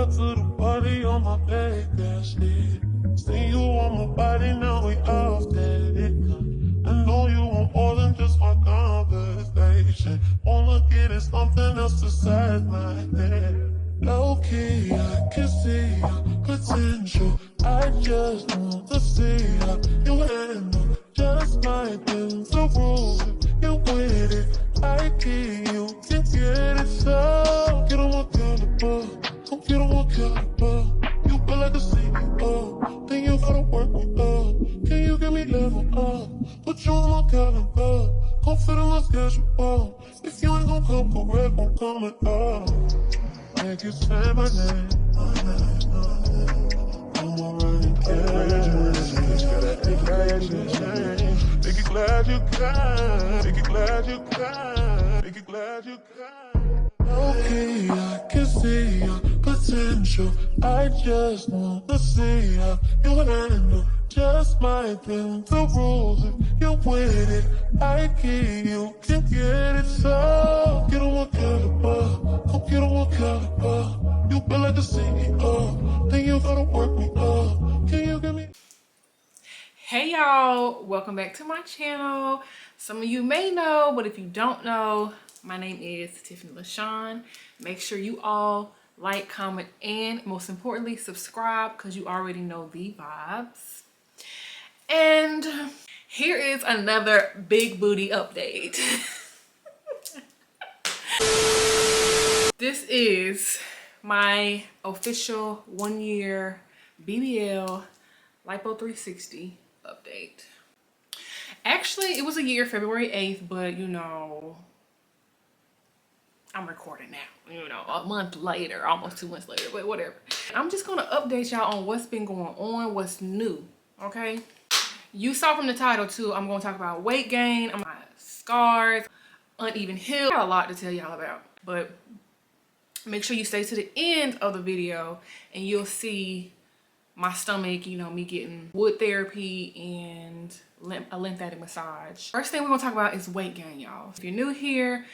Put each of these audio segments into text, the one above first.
up to the party on my Vegas shit. See you on my body, now we off that it. I know you want more than just my conversation. Wanna get in something else besides my head. Low key, I can see your potential. I just want to see how you handle. Just might bend the rules if you with it. I key, you can get it. So get on my caliber, come get on my caliber. You feel like a CEO, then you gotta work me up. Can you get me level up? Put you on my calendar, come fit in my schedule. If you ain't gon' come correct, I'm coming up. Make you say my name, my name, my name. I'm already cash. Make you glad you can. Make you glad you can. Make you glad you can. Okay, I can see your potential. I just want to see how you handle. Just might bend the rules if you're with it. I key, you can get it. So get on my caliber, come get on my caliber. You feel like the CEO, then you gotta work me up. Can you give me? Hey y'all, welcome back to my channel. Some of you may know, but if you don't know, my name is Tiffany LaShawn. Make sure you all like, comment, and most importantly, subscribe because you already know the vibes. And here is another big booty update. This is my official 1 year BBL Lipo 360 update. Actually, it was a year, February 8th, but you know, I'm recording now, you know, a month later, almost 2 months later, but whatever. I'm just gonna update y'all on what's been going on, what's new, okay? You saw from the title too, I'm gonna talk about weight gain, my scars, uneven hips. I got a lot to tell y'all about, but make sure you stay to the end of the video and you'll see my stomach, you know, me getting wood therapy and a lymphatic massage. First thing we're gonna talk about is weight gain, y'all. If you're new here,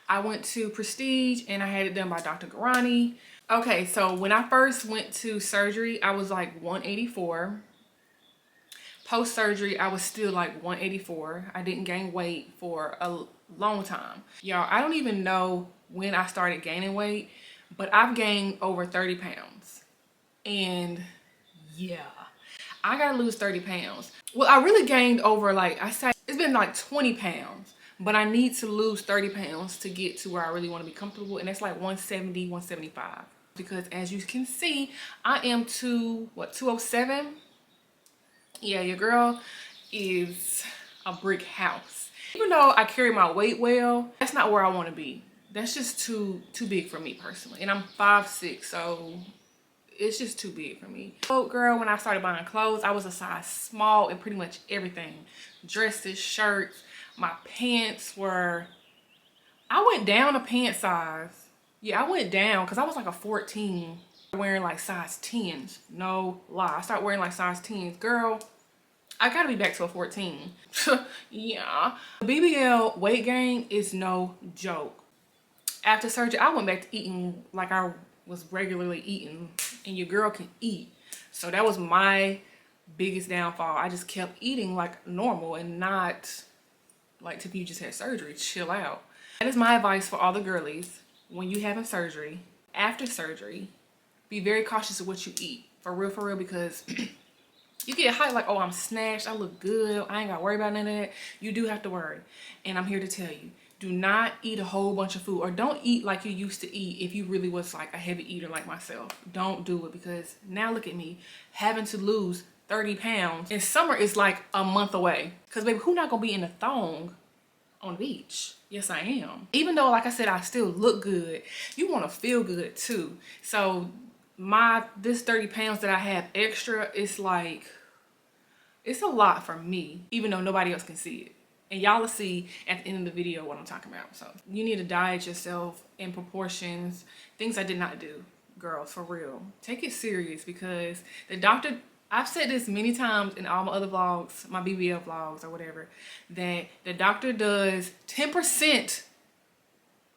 I went to Prestige and I had it done by Dr. Garani. Okay, so when I first went to surgery, I was like 184. Post-surgery, I was still like 184. I didn't gain weight for a long time. Y'all, I don't even know when I started gaining weight, but I've gained over 30 pounds. And yeah, I gotta lose 30 pounds. Well, I really gained over, like I said, it's been like 20 pounds, but I need to lose 30 pounds to get to where I really want to be comfortable. And that's like 170, 175. Because as you can see, I am 207. Yeah, your girl is a brick house. Even though I carry my weight well, that's not where I want to be. That's just too big for me personally. And I'm 5'6", so it's just too big for me. So girl, when I started buying clothes, I was a size small in pretty much everything. Dresses, shirts, my pants were, I went down a pant size. Yeah, I went down because I was like a 14. Wearing like size 10s, no lie. I started wearing like size 10s. Girl, I gotta be back to a 14. Yeah. BBL weight gain is no joke. After surgery, I went back to eating like I was regularly eating, and your girl can eat. So that was my biggest downfall. I just kept eating like normal and not like if you just had surgery. Chill out. That is my advice for all the girlies. When you having surgery, after surgery, be very cautious of what you eat. For real, because you get hyped like, oh, I'm snatched, I look good, I ain't gotta worry about none of that. You do have to worry. And I'm here to tell you, do not eat a whole bunch of food, or don't eat like you used to eat if you really was like a heavy eater like myself. Don't do it, because now look at me, having to lose 30 pounds. And summer is like a month away. Because baby, who not gonna be in a thong on the beach? Yes, I am. Even though, like I said, I still look good, you wanna feel good too. So this 30 pounds that I have extra, it's like, it's a lot for me, even though nobody else can see it. And y'all will see at the end of the video what I'm talking about. So you need to diet yourself in proportions, things I did not do. Girls, for real, take it serious, because the doctor, I've said this many times in all my other vlogs, my BBL vlogs or whatever, that the doctor does 10%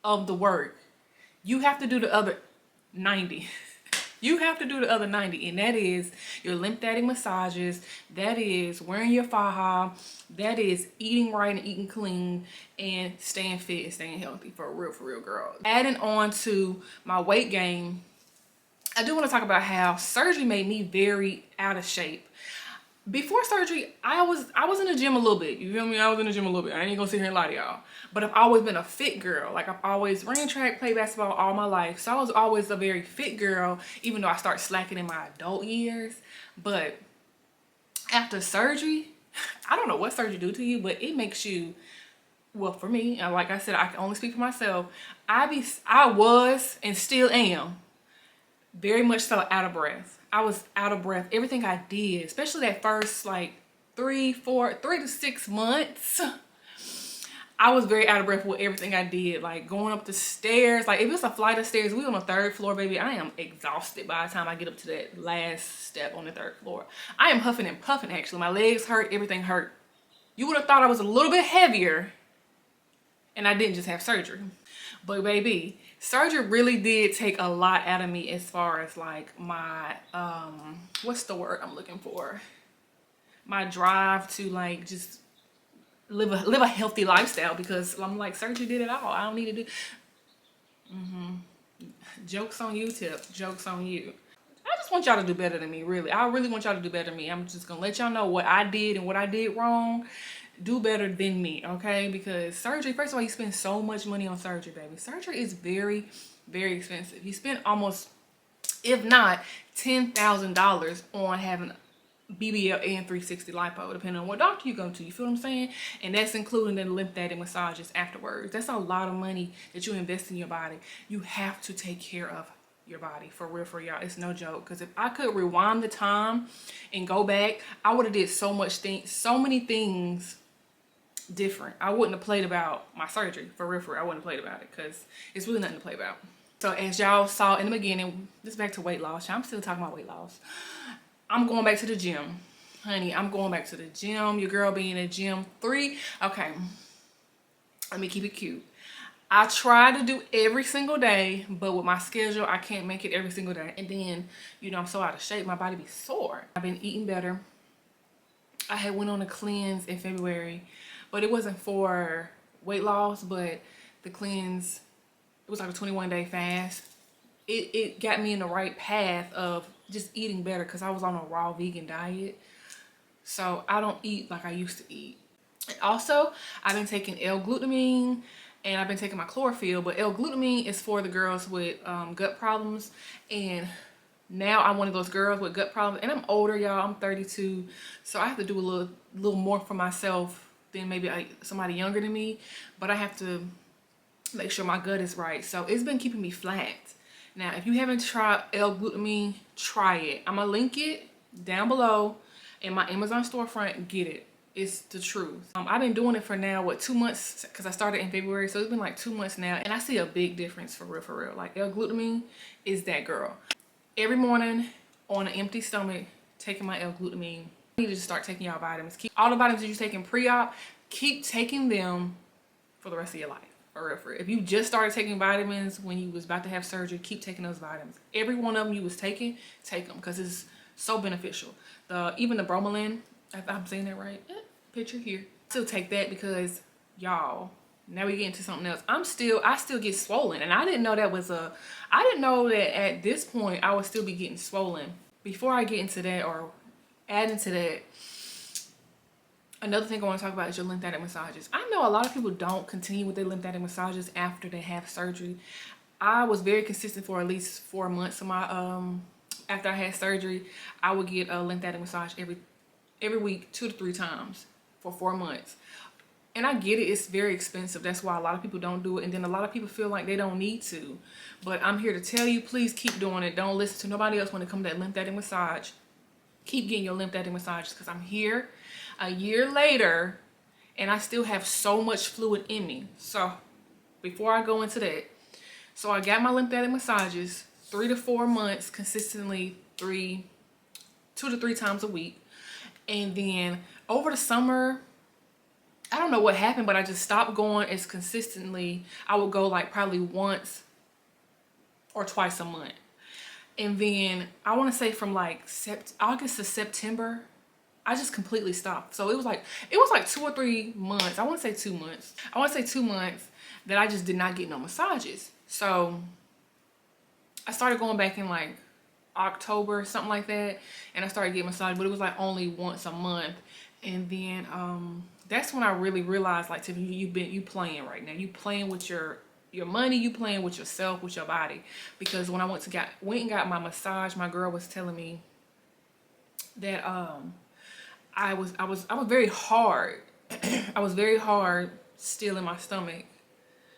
of the work. You have to do the other 90. You have to do the other 90, and that is your lymphatic massages, that is wearing your faja, that is eating right and eating clean, and staying fit and staying healthy for real, girl. Adding on to my weight gain, I do want to talk about how surgery made me very out of shape. Before surgery, I was in the gym a little bit. You feel me? I was in the gym a little bit. I ain't gonna sit here and lie to y'all. But I've always been a fit girl. Like, I've always ran track, played basketball all my life. So I was always a very fit girl, even though I started slacking in my adult years. But after surgery, I don't know what surgery do to you, but it makes you, well, for me, and like I said, I can only speak for myself. I was and still am very much so out of breath. I was out of breath. Everything I did, especially that first like 3 to 6 months, I was very out of breath with everything I did. Like going up the stairs, like if it's a flight of stairs, we on the 3rd floor, baby. I am exhausted by the time I get up to that last step on the 3rd floor. I am huffing and puffing actually. My legs hurt, everything hurt. You would have thought I was a little bit heavier and I didn't just have surgery. But baby, surgery really did take a lot out of me as far as like my, what's the word I'm looking for? My drive to like just live a healthy lifestyle, because I'm like, surgery did it all. I don't need to do. Joke's on you, Tip. Joke's on you. I just want y'all to do better than me, really. I really want y'all to do better than me. I'm just gonna let y'all know what I did and what I did wrong. Do better than me, okay? Because surgery, first of all, you spend so much money on surgery, baby. Surgery is very, very expensive. You spend almost, if not $10,000 on having BBL and 360 lipo, depending on what doctor you go to. You feel what I'm saying? And that's including the lymphatic massages afterwards. That's a lot of money that you invest in your body. You have to take care of your body, for real, for y'all. It's no joke. Because if I could rewind the time and go back, I would have did so many things different. I wouldn't have played about my surgery, for real, I wouldn't have played about it, because it's really nothing to play about. So as y'all saw in the beginning, this back to weight loss. I'm still talking about weight loss. I'm going back to the gym, honey. I'm going back to the gym. Your girl being in the gym 3. Okay, let me keep it cute. I try to do every single day, but with my schedule, I can't make it every single day. And then, you know, I'm so out of shape, my body be sore. I've been eating better. I had went on a cleanse in February, but it wasn't for weight loss, but the cleanse, it was like a 21-day fast. It got me in the right path of just eating better, because I was on a raw vegan diet. So I don't eat like I used to eat. And also, I've been taking L-glutamine, and I've been taking my chlorophyll, but L-glutamine is for the girls with gut problems. And now I'm one of those girls with gut problems, and I'm older, y'all. I'm 32, so I have to do a little more for myself than maybe somebody younger than me. But I have to make sure my gut is right. So it's been keeping me flat. Now, if you haven't tried L-glutamine, try it. I'm gonna link it down below in my Amazon storefront. Get it. It's the truth. I've been doing it for now, 2 months, because I started in February, so it's been like 2 months now, and I see a big difference, for real. Like, L-glutamine is that girl. Every morning on an empty stomach, taking my L-glutamine. I need to just start taking y'all vitamins. Keep all the vitamins that you're taking pre-op, keep taking them for the rest of your life. For real. If you just started taking vitamins when you was about to have surgery, keep taking those vitamins. Every one of them you was taking, take them, because it's so beneficial. Even the bromelain, if I'm saying that right, picture here. Still take that, because y'all, now we get into something else. I still get swollen, and I didn't know that at this point I would still be getting swollen. Before I get into that, or add into that, another thing I want to talk about is your lymphatic massages. I know a lot of people don't continue with their lymphatic massages after they have surgery. I was very consistent for at least 4 months of my after I had surgery. I would get a lymphatic massage every week, 2 to 3 times for 4 months. And I get it, it's very expensive. That's why a lot of people don't do it. And then a lot of people feel like they don't need to. But I'm here to tell you, please keep doing it. Don't listen to nobody else when it comes to that lymphatic massage. Keep getting your lymphatic massages, because I'm here a year later and I still have so much fluid in me. So before I go into that, so I got my lymphatic massages 3 to 4 months consistently, 2 to 3 times a week. And then over the summer, I don't know what happened, but I just stopped going as consistently. I would go like probably once or twice a month. And then I want to say from like August to September, I just completely stopped. So it was like 2 or 3 months. I want to say 2 months. I want to say 2 months that I just did not get no massages. So I started going back in like October, something like that, and I started getting massages, but it was like only once a month. And then that's when I really realized, like, Tiffany, you playing right now. You playing with your money, you playing with yourself, with your body. Because when I went and got my massage, my girl was telling me that I was very hard. I was very hard still in my stomach.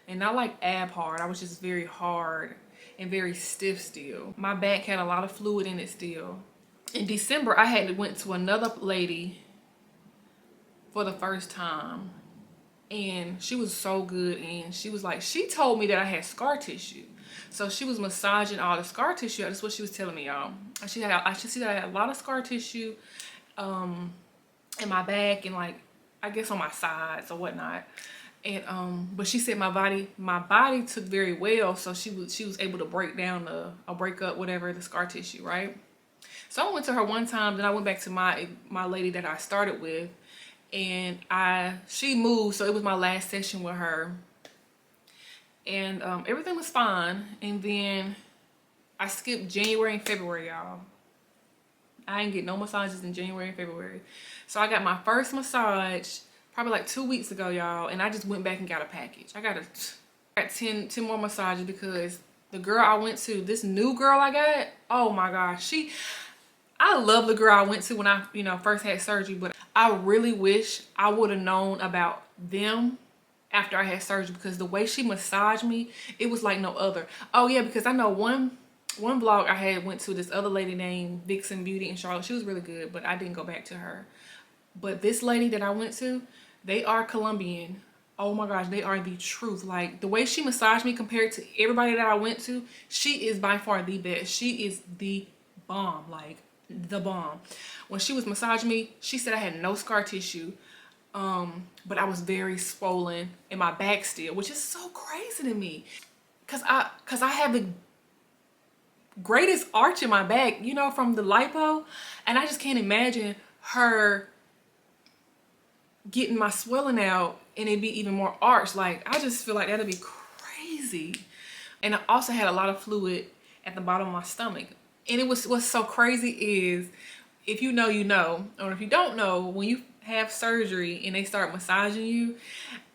And not like ab hard. I was just very hard and very stiff still. My back had a lot of fluid in it still. In December, I had went to another lady for the first time. And she was so good. And she was like, she told me that I had scar tissue. So she was massaging all the scar tissue. That's what she was telling me, y'all. I should see that I had a lot of scar tissue in my back and, like, I guess on my sides or whatnot. And but she said my body took very well, so she was able to break down break up whatever the scar tissue, right? So I went to her one time, then I went back to my lady that I started with, and she moved, so it was my last session with her, and everything was fine. And then I skipped January and February, y'all. I didn't get no massages in January and February, so I got my first massage probably like 2 weeks ago, y'all, and I just went back and got a package. I got 10 more massages because the girl I went to, this new girl I got, oh my gosh, I love the girl I went to when I, first had surgery, but I really wish I would have known about them after I had surgery, because the way she massaged me, it was like no other. Oh yeah, because I know one vlog I had went to this other lady named Vixen Beauty in Charlotte. She was really good, but I didn't go back to her. But this lady that I went to, they are Colombian. Oh my gosh, they are the truth. Like, the way she massaged me compared to everybody that I went to, she is by far the best. She is the bomb, like the bomb. When she was massaging me, she said I had no scar tissue, but I was very swollen in my back still, which is so crazy to me, cause I have the greatest arch in my back, from the lipo, and I just can't imagine her getting my swelling out and it'd be even more arched. Like, I just feel like that'd be crazy. And I also had a lot of fluid at the bottom of my stomach. And what's so crazy is, if you know, you know, or if you don't know, when you have surgery and they start massaging you,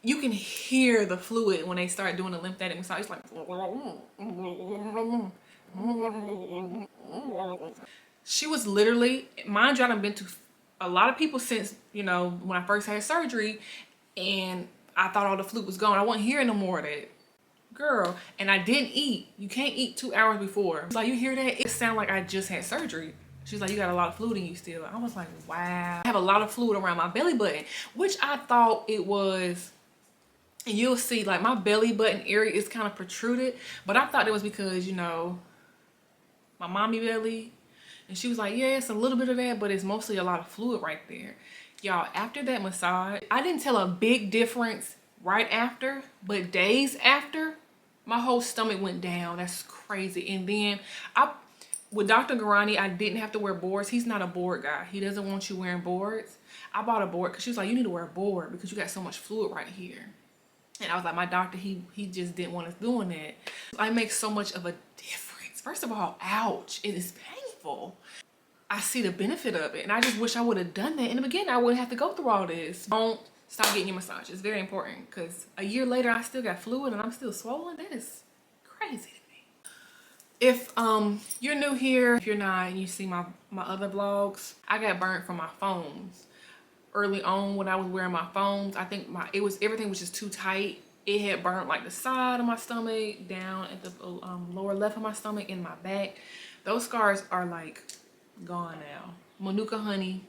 you can hear the fluid when they start doing the lymphatic massage. It's like, she was literally, mind you, I've been to a lot of people since, when I first had surgery, and I thought all the fluid was gone. I wasn't hearing no more of that. Girl, and I didn't eat. You can't eat 2 hours before. It's like, you hear that? It sounded like I just had surgery. She's like, you got a lot of fluid in you still. I was like, wow. I have a lot of fluid around my belly button, which I thought it was, and you'll see, like, my belly button area is kind of protruded, but I thought it was because, my mommy belly. And she was like, yeah, it's a little bit of that, but it's mostly a lot of fluid right there. Y'all, after that massage, I didn't tell a big difference right after, but days after, my whole stomach went down. That's crazy. And then with Dr. Garani, I didn't have to wear boards. He's not a board guy. He doesn't want you wearing boards. I bought a board because she was like, you need to wear a board because you got so much fluid right here. And I was like, my doctor, he just didn't want us doing that. I make so much of a difference. First of all, ouch, it is painful. I see the benefit of it, and I just wish I would have done that in the beginning. I wouldn't have to go through all this. Don't stop getting your massage. It's very important, because a year later I still got fluid and I'm still swollen. That is crazy to me. If you're new here, if you're not, and you see my other vlogs, I got burnt from my foams. Early on when I was wearing my foams, I think everything was just too tight. It had burnt like the side of my stomach, down at the lower left of my stomach, and my back. Those scars are like gone now. Manuka Honey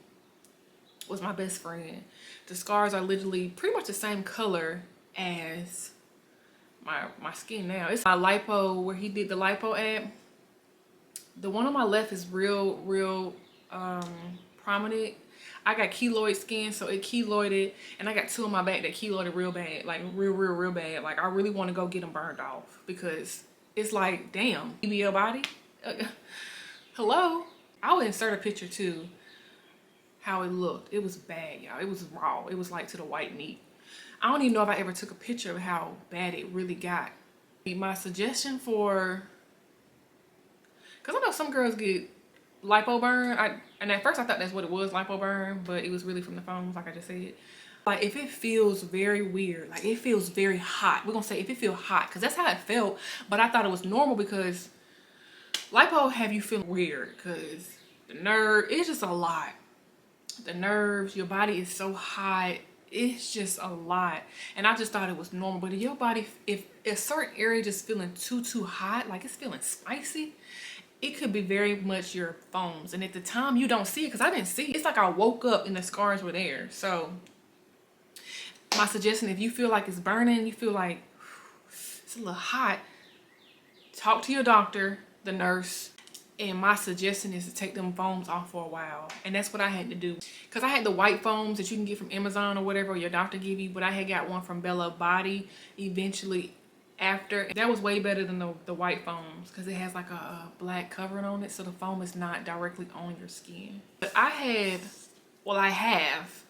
was my best friend. The scars are literally pretty much the same color as my skin now. It's my lipo, where he did the lipo ad. The one on my left is real prominent. I got keloid skin, so it keloided, and I got two on my back that keloided real bad, like real bad. Like, I really want to go get them burned off, because it's like, damn, BBL body, Hello? I would insert a picture too, how it looked. It was bad, y'all. It was raw. It was like to the white meat. I don't even know if I ever took a picture of how bad it really got. My suggestion for, because I know some girls get lipo burn. And at first I thought that's what it was, lipo burn, but it was really from the foams, like I just said. Like if it feels very weird, like it feels very hot. We're gonna say if it feels hot, because that's how it felt. But I thought it was normal because lipo have you feeling weird because the nerve, it's just a lot. The nerves, your body is so hot. It's just a lot. And I just thought it was normal. But if your body, if a certain area just feeling too hot, like it's feeling spicy, it could be very much your foams. And at the time you don't see it, because I didn't see it. It's like I woke up and the scars were there. So my suggestion, if you feel like it's burning, you feel like it's a little hot, talk to your doctor, the nurse. And my suggestion is to take them foams off for a while. And that's what I had to do. Because I had the white foams that you can get from Amazon or whatever, or your doctor give you. But I had got one from Bella Body eventually after. That was way better than the white foams. Because it has like a black covering on it. So the foam is not directly on your skin. But I have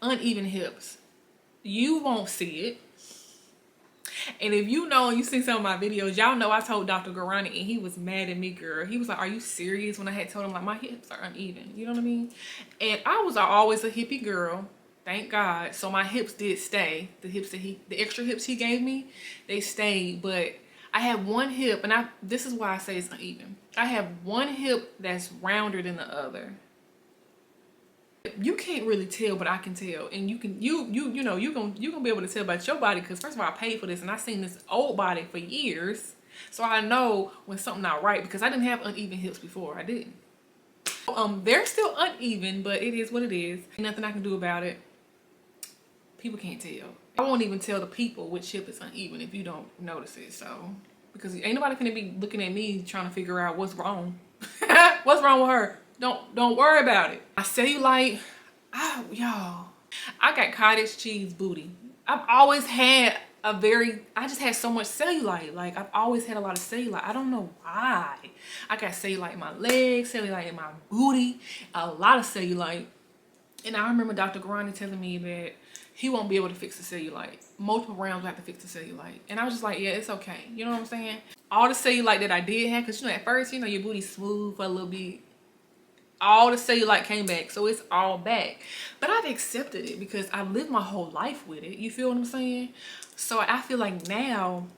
uneven hips. You won't see it. And if you know and you see some of my videos, y'all know I told Dr. Garani and he was mad at me, girl. He was like, are you serious? When I had told him like my hips are uneven. You know what I mean? And I was always a hippie girl. Thank God. So my hips did stay. The extra hips he gave me, they stayed. But I have one hip, and this is why I say it's uneven. I have one hip that's rounder than the other. You can't really tell, but I can tell. And you know you're gonna be able to tell about your body, because first of all, I paid for this and I seen this old body for years, so I know when something not right, because I didn't have uneven hips before. I didn't. They're still uneven, but it is what it is. Ain't nothing I can do about it. People can't tell. I won't even tell the people which hip is uneven if you don't notice it. So because ain't nobody gonna be looking at me trying to figure out what's wrong. What's wrong with her? Don't worry about it. My cellulite, y'all, I got cottage cheese booty. I've always had I just had so much cellulite. Like I've always had a lot of cellulite. I don't know why. I got cellulite in my legs, cellulite in my booty, a lot of cellulite. And I remember Dr. Garani telling me that he won't be able to fix the cellulite. Multiple rounds will have to fix the cellulite. And I was just like, yeah, it's okay. You know what I'm saying? All the cellulite that I did have, because at first, your booty's smooth for a little bit. All the cellulite came back, so it's all back. But I've accepted it because I've lived my whole life with it. You feel what I'm saying? So I feel like now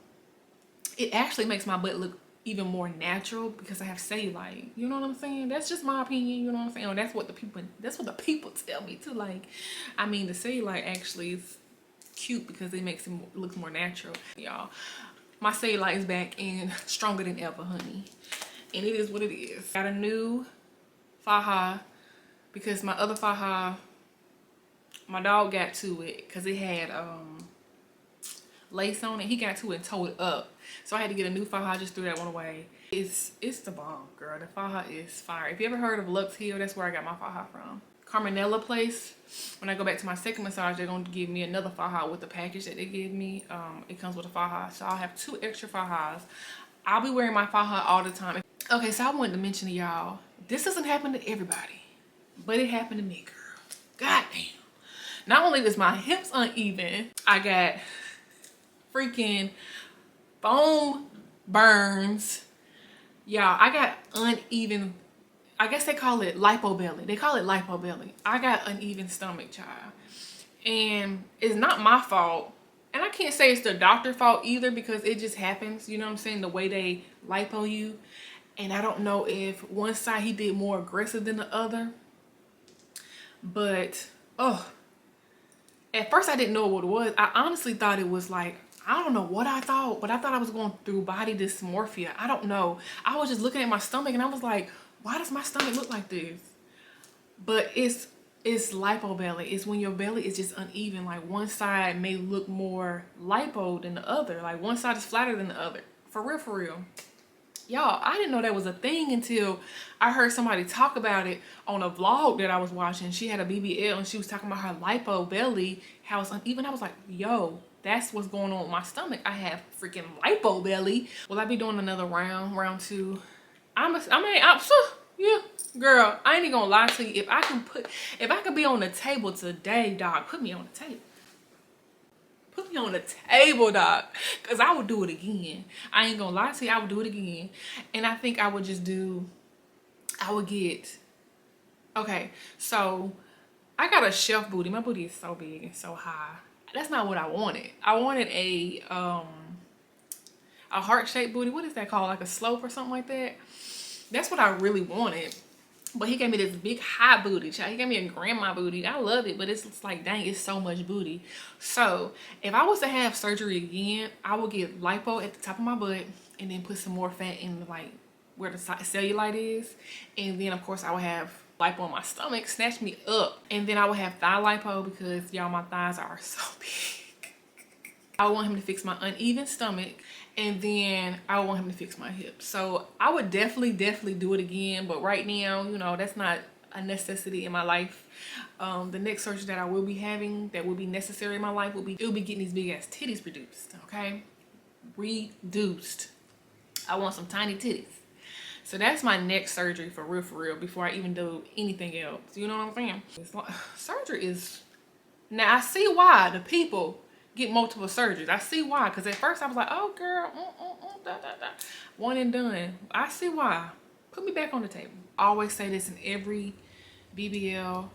it actually makes my butt look even more natural because I have cellulite. You know what I'm saying? That's just my opinion. You know what I'm saying? That's what the people tell me too. Like, I mean, the cellulite actually is cute because it makes it look more natural. Y'all, my cellulite is back and stronger than ever, honey. And it is what it is. Got a new faja because my other faja, my dog got to it because it had lace on it. He got to it and tore it up, so I had to get a new faja. Just threw that one away. It's the bomb, girl. The faja is fire. If you ever heard of Lux Hill, that's where I got my faja from. Carmenella place, when I go back to my second massage, they're going to give me another faja with the package that they give me. It comes with a faja, so I'll have 2 extra fajas. I'll be wearing my faja all the time. Okay, so I wanted to mention to y'all, this doesn't happen to everybody, but it happened to me, girl. God damn. Not only is my hips uneven, I got freaking foam burns. Y'all, I got uneven, I guess they call it lipo belly. They call it lipo belly. I got uneven stomach, child. And it's not my fault. And I can't say it's the doctor's fault either, because it just happens, you know what I'm saying, the way they lipo you. And I don't know if one side he did more aggressive than the other. But, at first I didn't know what it was. I honestly thought it was like, I don't know what I thought, but I thought I was going through body dysmorphia. I don't know. I was just looking at my stomach and I was like, why does my stomach look like this? But it's lipo belly. It's when your belly is just uneven. Like one side may look more lipo than the other. Like one side is flatter than the other. For real, for real. Y'all, I didn't know that was a thing until I heard somebody talk about it on a vlog that I was watching. She had a BBL and she was talking about her lipo belly, how it's uneven. I was like, yo, that's what's going on with my stomach. I have freaking lipo belly. Will I be doing another round 2? Yeah, girl, I ain't even gonna lie to you. If I could be on the table today, dog, put me on the table. Put me on the table, dog. Because I would do it again. I ain't gonna lie to you, I would do it again. And I think I would get, okay, so I got a shelf booty. My booty is so big and so high. That's not what I wanted. I wanted a heart-shaped booty. What is that called? Like a slope or something like that? That's what I really wanted. But he gave me this big high booty, child. He gave me a grandma booty. I love it, but it's like, dang, it's so much booty. So if I was to have surgery again, I would get lipo at the top of my butt and then put some more fat in like where the cellulite is. And then of course I would have lipo on my stomach, snatch me up. And then I would have thigh lipo because y'all, my thighs are so big. I want him to fix my uneven stomach, and then I want him to fix my hips. So I would definitely do it again, but right now, you know, that's not a necessity in my life. The next surgery that I will be having that will be necessary in my life will be getting these big ass titties reduced, okay? Reduced. I want some tiny titties. So that's my next surgery for real, before I even do anything else. You know what I'm saying? It's like, surgery is, now I see why the people get multiple surgeries. I see why, because at first I was like, oh girl, one and done. I see why. Put me back on the table. I always say this in every BBL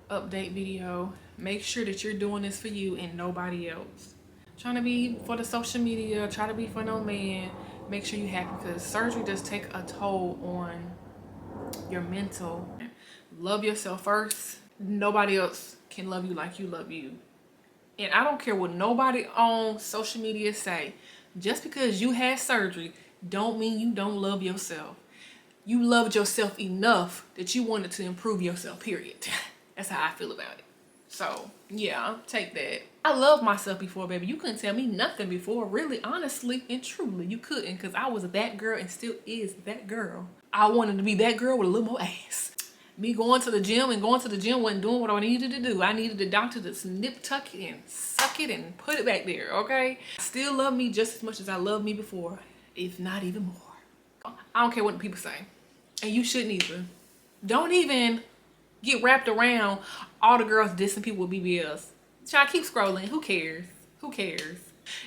update video. Make sure that you're doing this for you and nobody else. Trying to be for the social media, try to be for no man. Make sure you're happy, because surgery does take a toll on your mental. Love yourself first. Nobody else can love you like you love you. And I don't care what nobody on social media say. Just because you had surgery don't mean you don't love yourself. You loved yourself enough that you wanted to improve yourself, period. That's how I feel about it. So yeah, take that. I loved myself before, baby. You couldn't tell me nothing before, really, honestly and truly. You couldn't, because I was that girl and still is that girl. I wanted to be that girl with a little more ass. Me going to the gym wasn't doing what I needed to do. I needed the doctor to snip, tuck it, and suck it and put it back there, okay? I still love me just as much as I loved me before, if not even more. I don't care what people say. And you shouldn't either. Don't even get wrapped around all the girls dissing people with BBLs. Child, keep scrolling. Who cares? Who cares?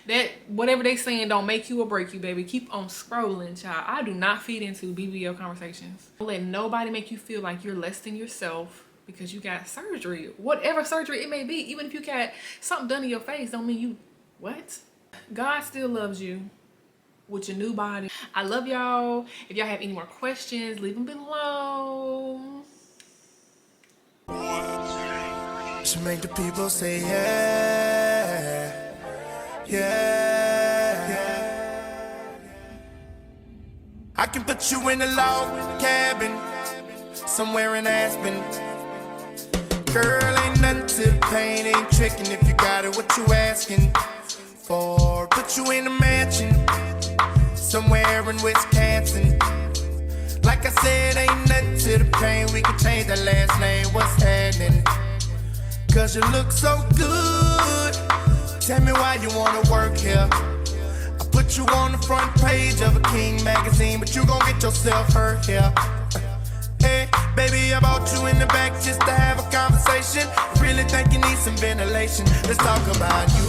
That whatever they saying don't make you or break you, baby. Keep on scrolling, child. I do not feed into BBL conversations. Don't let nobody make you feel like you're less than yourself because you got surgery. Whatever surgery it may be, even if you got something done to your face, don't mean you, what? God still loves you with your new body. I love y'all. If y'all have any more questions, leave them below. She make the people say yeah. Yeah. I can put you in a log cabin somewhere in Aspen. Girl, ain't nothing to the pain, ain't tricking if you got it, what you asking for. Put you in a mansion somewhere in Wisconsin. Like I said, ain't nothing to the pain, we can change the last name, what's happening? Cause you look so good. Tell me why you wanna work here. I put you on the front page of a King magazine, but you gon' get yourself hurt here. Hey, baby, I bought you in the back just to have a conversation. Really think you need some ventilation. Let's talk about you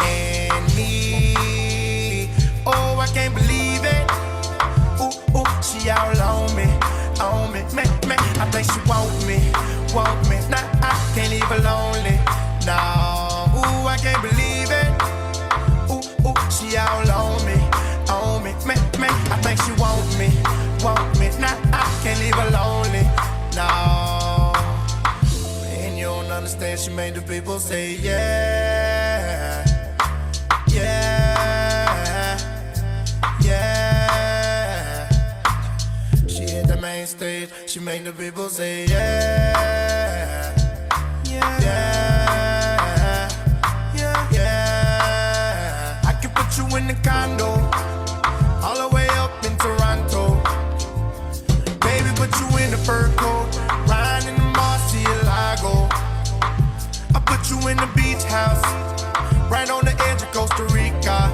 and me. Oh, I can't believe it. Ooh, ooh, she all on me, man. I think she want me. Nah, I can't leave her lonely. No, ooh, I can't believe it. Ooh, she all on me, man. I think she want me. Nah, I can't leave her lonely. No, man, you don't understand. She made the people say yeah. She hit the main stage. She made the people say yeah. I can put you in the condo, all the way up in Toronto. Baby, put you in the fur coat, riding in the Murcielago. I put you in the beach house, right on the edge of Costa Rica.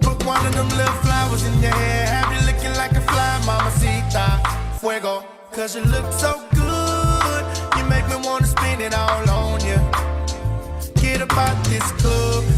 Put one of them little flowers in your hair. Have you looking like a fly, mamacita. Fuego, cause you look so good. You make me wanna spend it all on you. Get about this club.